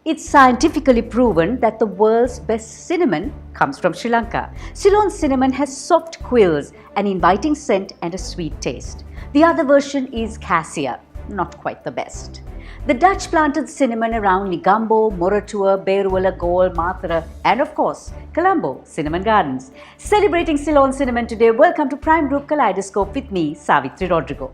It's scientifically proven that the world's best cinnamon comes from Sri Lanka. Ceylon cinnamon has soft quills, an inviting scent and a sweet taste. The other version is cassia, not quite the best. The Dutch planted cinnamon around Negombo, Moratuwa, Beruwala, Galle, Mathura and of course, Colombo Cinnamon Gardens. Celebrating Ceylon cinnamon today, welcome to Prime Group Kaleidoscope with me, Savitri Rodrigo.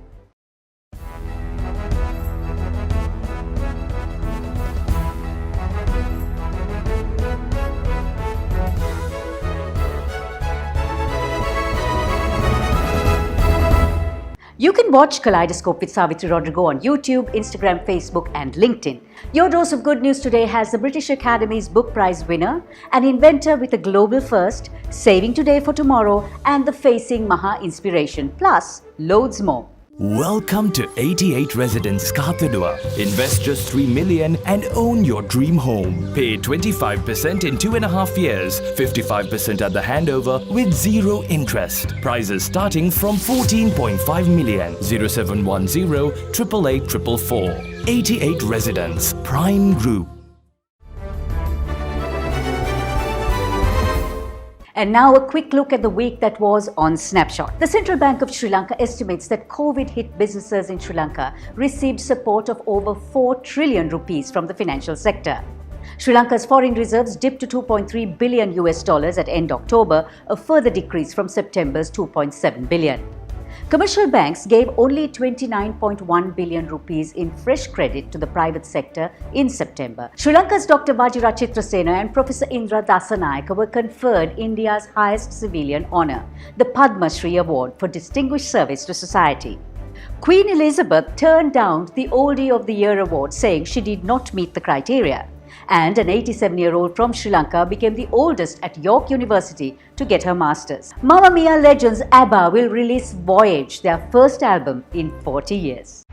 You can watch Kaleidoscope with Savitri Rodrigo on YouTube, Instagram, Facebook and LinkedIn. Your dose of good news today has the British Academy's Book Prize winner, an inventor with a global first, saving today for tomorrow and the Facing Maha inspiration, plus loads more. Welcome to 88 Residence Kathadua. Invest just 3 million and own your dream home. Pay 25% in 2.5 years, 55% at the handover with zero interest. Prices starting from 14.5 million. 0710 888 444. 88 Residence Prime Group. And now a quick look at the week that was on Snapshot. The Central Bank of Sri Lanka estimates that COVID-hit businesses in Sri Lanka received support of over 4 trillion rupees from the financial sector. Sri Lanka's foreign reserves dipped to $2.3 billion at end October, a further decrease from September's $2.7 billion. Commercial banks gave only 29.1 billion rupees in fresh credit to the private sector in September. Sri Lanka's Dr. Vajira Chitrasena and Professor Indra Dasanayake were conferred India's highest civilian honour, the Padma Shri Award for Distinguished Service to Society. Queen Elizabeth turned down the Oldie of the Year award, saying she did not meet the criteria. And an 87-year-old from Sri Lanka became the oldest at York University to get her master's. Mamma Mia legends ABBA will release Voyage, their first album in 40 years.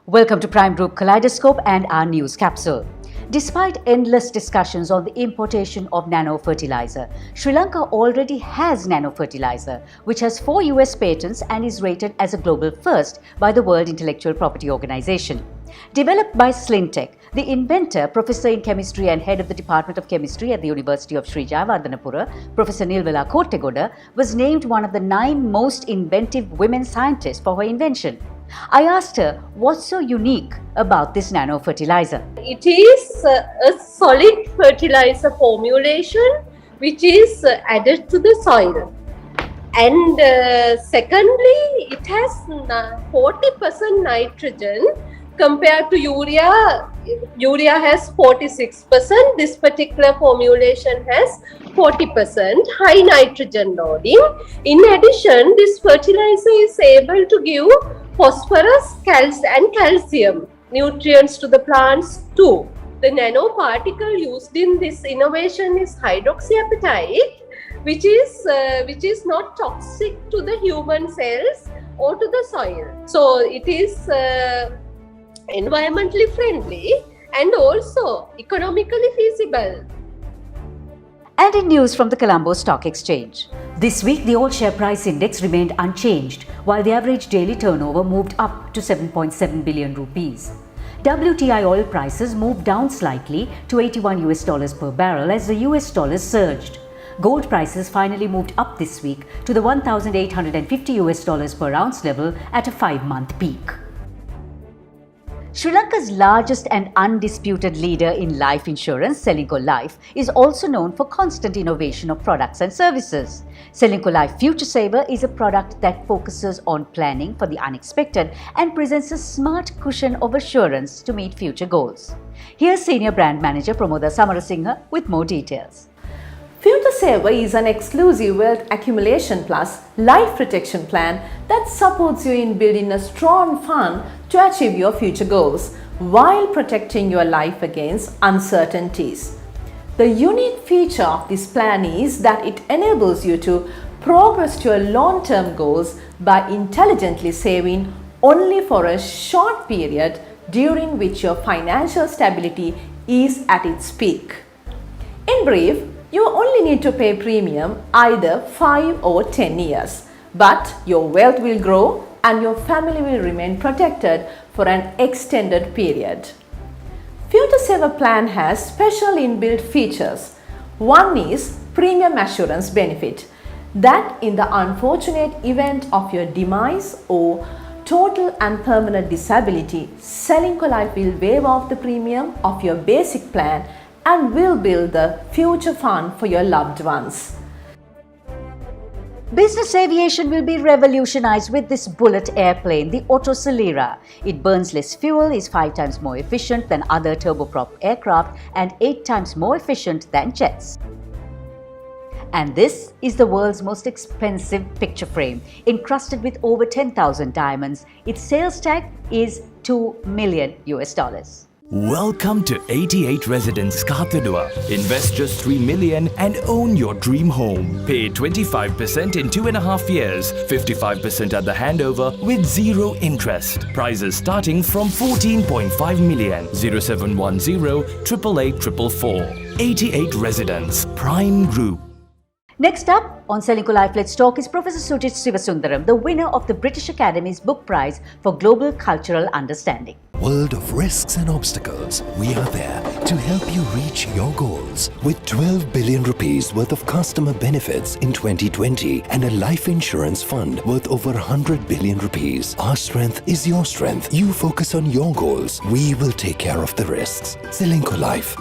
Welcome to Prime Group Kaleidoscope and our news capsule. Despite endless discussions on the importation of nano-fertilizer, Sri Lanka already has nano-fertilizer, which has 4 US patents and is rated as a global first by the World Intellectual Property Organization. Developed by Slintech, the inventor, professor in chemistry and head of the Department of Chemistry at the University of Sri Jayawardhanapura, Professor Nilwela Kottegoda, was named one of the 9 most inventive women scientists for her invention. I asked her what's so unique about this nano-fertilizer. It is a solid fertilizer formulation which is added to the soil. And secondly, it has 40% nitrogen compared to urea. Urea has 46%. This particular formulation has 40% high nitrogen loading. In addition, this fertilizer is able to give phosphorus, and calcium nutrients to the plants too. The nanoparticle used in this innovation is hydroxyapatite, which is not toxic to the human cells or to the soil. So it is environmentally friendly and also economically feasible. And in news from the Colombo Stock Exchange. This week, the all-share price index remained unchanged, while the average daily turnover moved up to 7.7 billion rupees. WTI oil prices moved down slightly to $81 per barrel as the US dollar surged. Gold prices finally moved up this week to the $1,850 per ounce level at a 5-month peak. Sri Lanka's largest and undisputed leader in life insurance, Ceylinco Life, is also known for constant innovation of products and services. Ceylinco Life Future Saver is a product that focuses on planning for the unexpected and presents a smart cushion of assurance to meet future goals. Here's Senior Brand Manager Pramoda Samarasinghe with more details. Future Saver is an exclusive wealth accumulation plus life protection plan that supports you in building a strong fund to achieve your future goals while protecting your life against uncertainties. The unique feature of this plan is that it enables you to progress to your long-term goals by intelligently saving only for a short period during which your financial stability is at its peak. In brief, you only need to pay premium either 5 or 10 years, but your wealth will grow and your family will remain protected for an extended period. Future Saver plan has special inbuilt features. One is premium assurance benefit, that in the unfortunate event of your demise or total and permanent disability, Ceylinco Life will waive off the premium of your basic plan and will build the future fund for your loved ones. Business aviation will be revolutionized with this bullet airplane, the Autocelera. It burns less fuel, is 5 times more efficient than other turboprop aircraft and 8 times more efficient than jets. And this is the world's most expensive picture frame, encrusted with over 10,000 diamonds. Its sales tag is $2 million. Welcome to 88 Residence Kathadua. Invest just 3 million and own your dream home. Pay 25% in 2.5 years, 55% at the handover with zero interest. Prices starting from 14.5 million. 0710 888 444. 88 Residence Prime Group. Next up on Ceylinco Life Let's Talk is Professor Sujit Sivasundaram, the winner of the British Academy's Book Prize for Global Cultural Understanding. World of risks and obstacles, we are there to help you reach your goals. With 12 billion rupees worth of customer benefits in 2020 and a life insurance fund worth over 100 billion rupees. Our strength is your strength. You focus on your goals. We will take care of the risks. Ceylinco Life.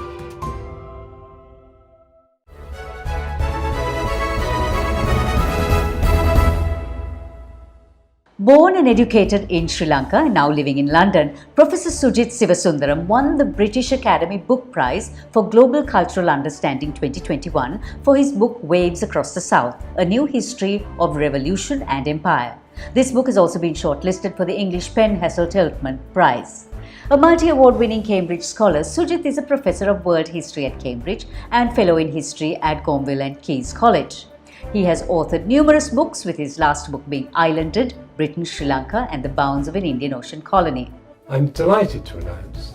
Born and educated in Sri Lanka, now living in London, Professor Sujit Sivasundaram won the British Academy Book Prize for Global Cultural Understanding 2021 for his book Waves Across the South, A New History of Revolution and Empire. This book has also been shortlisted for the English Penn Heseltine Prize. A multi-award-winning Cambridge scholar, Sujit is a professor of world history at Cambridge and fellow in history at Gonville and Caius College. He has authored numerous books, with his last book being Islanded, Britain, Sri Lanka and the Bounds of an Indian Ocean Colony. I'm delighted to announce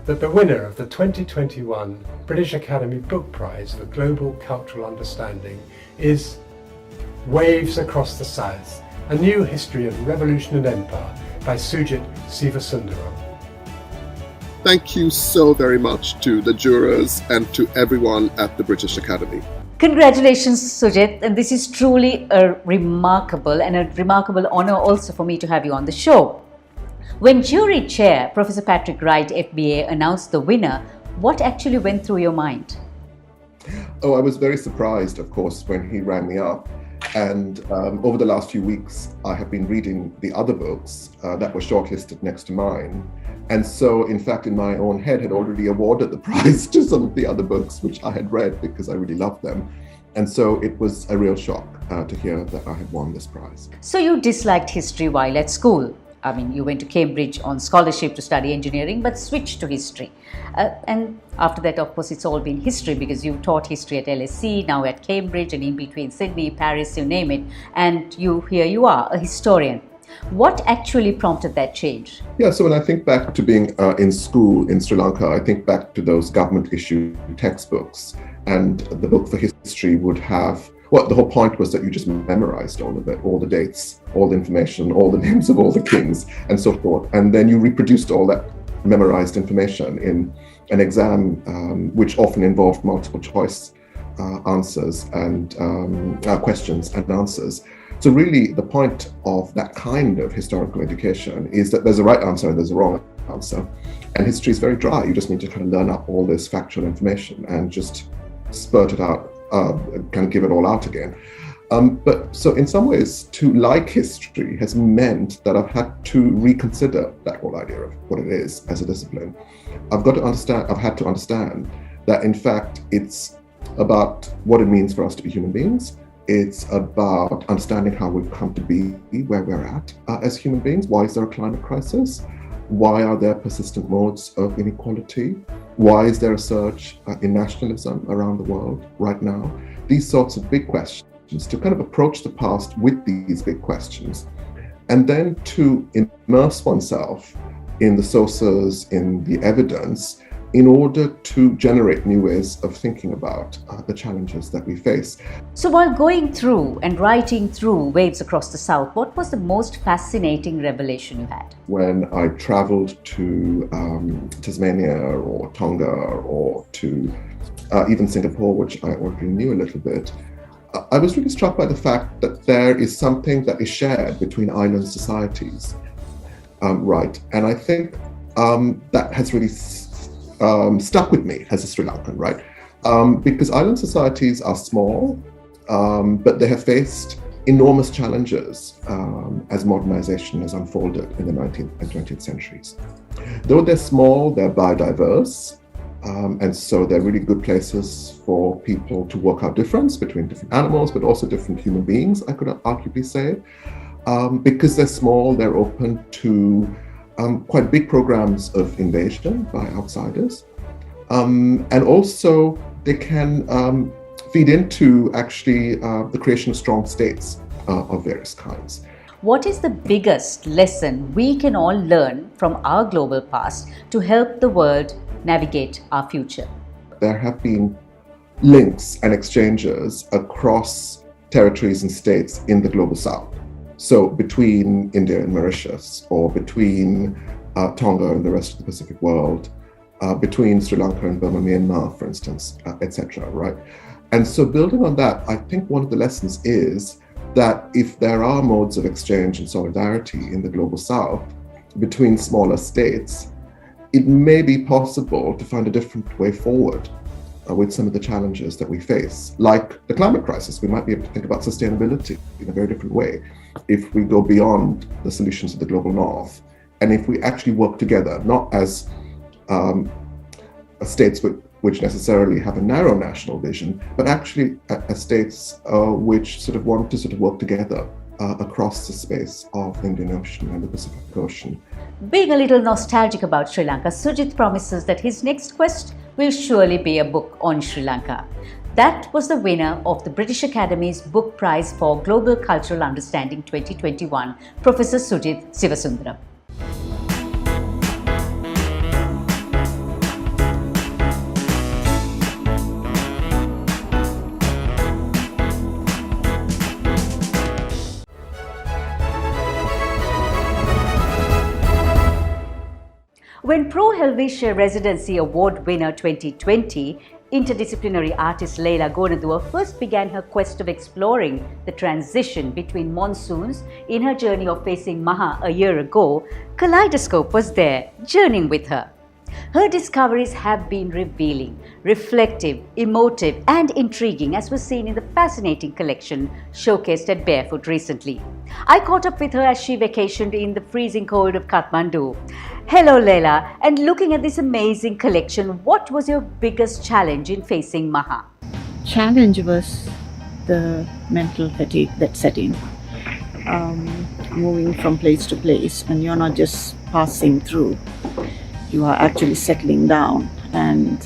that the winner of the 2021 British Academy Book Prize for Global Cultural Understanding is Waves Across the South, A New History of Revolution and Empire by Sujit Sivasundaram. Thank you so very much to the jurors and to everyone at the British Academy. Congratulations, Sujit, and this is truly a remarkable honor also for me to have you on the show. When jury chair Professor Patrick Wright, FBA, announced the winner, what actually went through your mind? Oh, I was very surprised, of course, when he rang me up. And over the last few weeks, I have been reading the other books that were shortlisted next to mine. And so, in fact, in my own head, had already awarded the prize to some of the other books, which I had read because I really loved them. And so it was a real shock to hear that I had won this prize. So you disliked history while at school. I mean, you went to Cambridge on scholarship to study engineering, but switched to history. And after that, of course, it's all been history because you taught history at LSE, now at Cambridge, and in between Sydney, Paris, you name it. And here you are, a historian. What actually prompted that change? Yeah, so when I think back to being in school in Sri Lanka, I think back to those government-issued textbooks. And the book for history would have, well, the whole point was that you just memorized all of it, all the dates, all the information, all the names of all the kings, and so forth. And then you reproduced all that memorized information in an exam, which often involved multiple choice answers and questions and answers. So really, the point of that kind of historical education is that there's a right answer and there's a wrong answer. And history is very dry. You just need to kind of learn up all this factual information and just spurt it out, kind of give it all out again. But so in some ways, to like history has meant that I've had to reconsider that whole idea of what it is as a discipline. I've had to understand that in fact, it's about what it means for us to be human beings. It's about understanding how we've come to be where we're at as human beings. Why is there a climate crisis? Why are there persistent modes of inequality? Why is there a surge in nationalism around the world right now? These sorts of big questions, to kind of approach the past with these big questions, and then to immerse oneself in the sources, in the evidence, in order to generate new ways of thinking about the challenges that we face. So while going through and writing through Waves Across the South, what was the most fascinating revelation you had? When I traveled to Tasmania or Tonga or to even Singapore, which I already knew a little bit, I was really struck by the fact that there is something that is shared between island societies, right? And I think that has really stuck with me as a Sri Lankan, right? Because island societies are small, but they have faced enormous challenges as modernization has unfolded in the 19th and 20th centuries. Though they're small, they're biodiverse, and so they're really good places for people to work out difference between different animals, but also different human beings, I could arguably say. Because they're small, they're open to quite big programs of invasion by outsiders. And also they can feed into actually the creation of strong states of various kinds. What is the biggest lesson we can all learn from our global past to help the world navigate our future? There have been links and exchanges across territories and states in the global south. So between India and Mauritius, or between Tonga and the rest of the Pacific world, between Sri Lanka and Burma, Myanmar, for instance, etc., right? And so building on that, I think one of the lessons is that if there are modes of exchange and solidarity in the global south between smaller states, it may be possible to find a different way forward with some of the challenges that we face, like the climate crisis. We might be able to think about sustainability in a very different way if we go beyond the solutions of the global north, and if we actually work together, not as states which necessarily have a narrow national vision, but actually as states which sort of want to sort of work together across the space of the Indian Ocean and the Pacific Ocean. Being a little nostalgic about Sri Lanka, Sujit promises that his next quest will surely be a book on Sri Lanka. That was the winner of the British Academy's Book Prize for Global Cultural Understanding 2021, Professor Sujit Sivasundaram. When Pro Helvetia Residency Award winner 2020, interdisciplinary artist Leila Gonadua first began her quest of exploring the transition between monsoons in her journey of facing Maha a year ago, Kaleidoscope was there, journeying with her. Her discoveries have been revealing, reflective, emotive and intriguing, as was seen in the fascinating collection showcased at Barefoot recently. I caught up with her as she vacationed in the freezing cold of Kathmandu. Hello Leila, and looking at this amazing collection, what was your biggest challenge in facing Maha? Challenge was the mental fatigue that set in. Moving from place to place, and you're not just passing through, you are actually settling down. And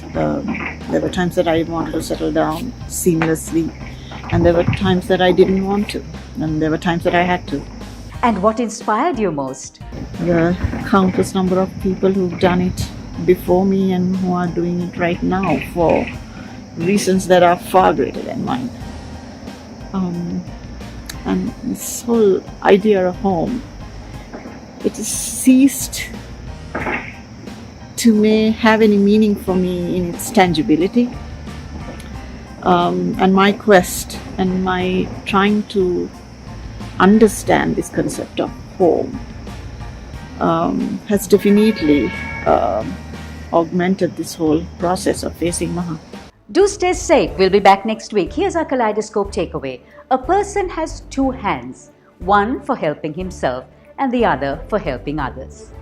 there were times that I wanted to settle down seamlessly, and there were times that I didn't want to, and there were times that I had to. And what inspired you most? The countless number of people who've done it before me and who are doing it right now for reasons that are far greater than mine. And this whole idea of home, it has ceased to have any meaning for me in its tangibility. And my quest and my trying to understand this concept of home has definitely augmented this whole process of facing Maha. Do stay safe. We'll be back next week. Here's our Kaleidoscope takeaway. A person has two hands, one for helping himself and the other for helping others.